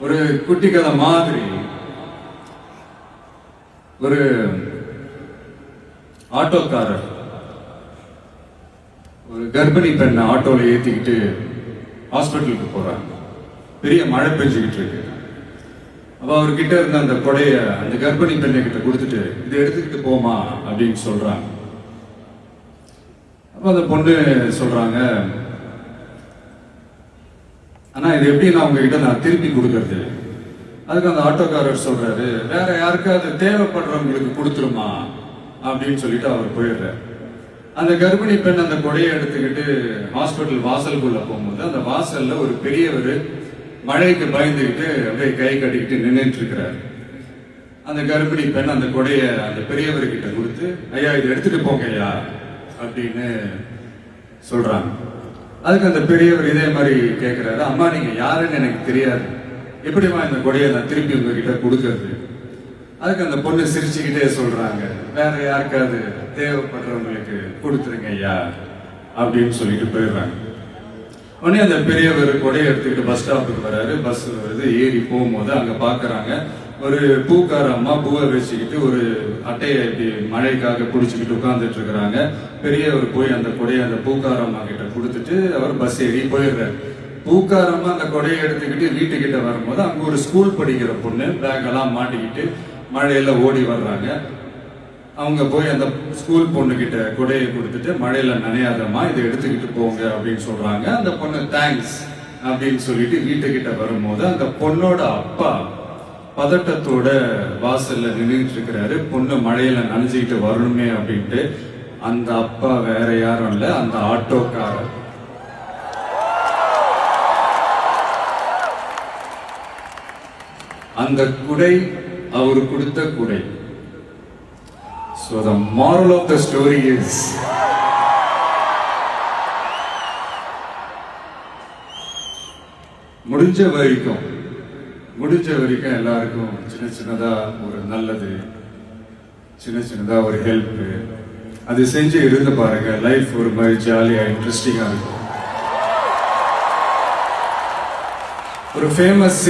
ஒரு குட்டி கதை மாதிரி ஒரு ஆட்டோக்காரர் ஒரு கர்ப்பிணி பெண்ணை ஆட்டோல ஏத்திக்கிட்டு ஹாஸ்பிட்டலுக்கு போறாங்க. பெரிய மழை பெஞ்சுக்கிட்டு இருக்கு. அப்ப அவர்கிட்ட இருந்த அந்த கொடைய அந்த கர்ப்பிணி பெண்ணை கிட்ட கொடுத்துட்டு இதை எடுத்துக்கிட்டு போமா அப்படின்னு சொல்றாங்க. அப்ப அந்த பொண்ணு சொல்றாங்க, ஆனா இது எப்படி நான் உங்ககிட்ட நான் திருப்பி கொடுக்கறது? அதுக்கு அந்த ஆட்டோக்காரர் சொல்றாரு, வேற யாருக்காவது தேவைப்படுறவங்களுக்கு கொடுத்துருமா அப்படின்னு சொல்லிட்டு அவர் போயிடுறாரு. அந்த கர்ப்பிணி பெண் அந்த கொடையை எடுத்துக்கிட்டு ஹாஸ்பிட்டல் வாசலுக்குள்ள போகும்போது அந்த வாசல்ல ஒரு பெரியவர் மழைக்கு பயந்துக்கிட்டு அப்படியே கை கட்டிக்கிட்டு நின்றுட்டு இருக்கிறாரு. அந்த கர்ப்பிணி பெண் அந்த கொடைய அந்த பெரியவர்கிட்ட கொடுத்து, ஐயா இதை எடுத்துட்டு போங்க ஐயா அப்படின்னு சொல்றாங்க. அதுக்கு அந்த பெரியவர் இதே மாதிரி கேட்கிறாரு, அம்மா நீங்க யாருன்னு எனக்கு தெரியாது, எப்படிமா இந்த கொடையை நான் திருப்பி உங்ககிட்ட கொடுக்கறது? அதுக்கு அந்த பொண்ணு சிரிச்சுக்கிட்டே சொல்றாங்க, வேற யாருக்காவது தேவைப்படுறவங்களுக்கு கொடுத்துருங்க ஐயா அப்படின்னு சொல்லிட்டு போயிடுறாங்க. உடனே அந்த பெரியவர் கொடையை எடுத்துக்கிட்டு பஸ் ஸ்டாப்புக்கு வராரு. பஸ் வருது, ஏறி போகும்போது அங்க பாக்குறாங்க ஒரு பூக்கார அம்மா பூவை வச்சுக்கிட்டு ஒரு அட்டையை இப்படி மழைக்காக பிடிச்சிக்கிட்டு உட்கார்ந்துட்டு இருக்கிறாங்க. பெரியவர் போய் அந்த கொடையை அந்த பூக்கார அம்மா கிட்ட கொடுத்துட்டு அவர் பஸ் ஏறி போயிடுறாரு. பூக்காரம்மா அந்த கொடையை எடுத்துக்கிட்டு வீட்டுக்கிட்ட வரும்போது அங்க ஒரு ஸ்கூல் படிக்கிற பொண்ணு பேக் எல்லாம் மாட்டிக்கிட்டு மழையில ஓடி வர்றாங்க. அவங்க போய் அந்த ஸ்கூல் பொண்ணு கிட்ட கொடையை கொடுத்துட்டு, மழையில நனையாதம்மா இதை எடுத்துக்கிட்டு போங்க அப்படின்னு சொல்றாங்க. அந்த பொண்ணு தேங்க்ஸ் அப்படின்னு சொல்லிட்டு வீட்டுக்கிட்ட வரும்போது அந்த பொண்ணோட அப்பா பதட்டத்தோட வாசல்ல நின்றுட்டு இருக்கிறாரு. பொண்ணு மழையில நனைஞ்சுக்கிட்டு வரணுமே அப்படின்ட்டு. அந்த அப்பா வேற யாரும் இல்ல, அந்த ஆட்டோக்காரர். அந்த குடை அவர் கொடுத்த குடை. So the moral of the story is, முடிஞ்ச வரைக்கும் எல்லாருக்கும் சின்ன சின்னதா ஒரு நல்லது, சின்ன சின்னதா ஒரு ஹெல்ப் அது செஞ்சு இருந்து பாருங்க. லைஃப் ஒரு மாதிரி ஜாலியா இன்ட்ரெஸ்டிங்கா இருக்கும். ஒரு ஃபேமஸ்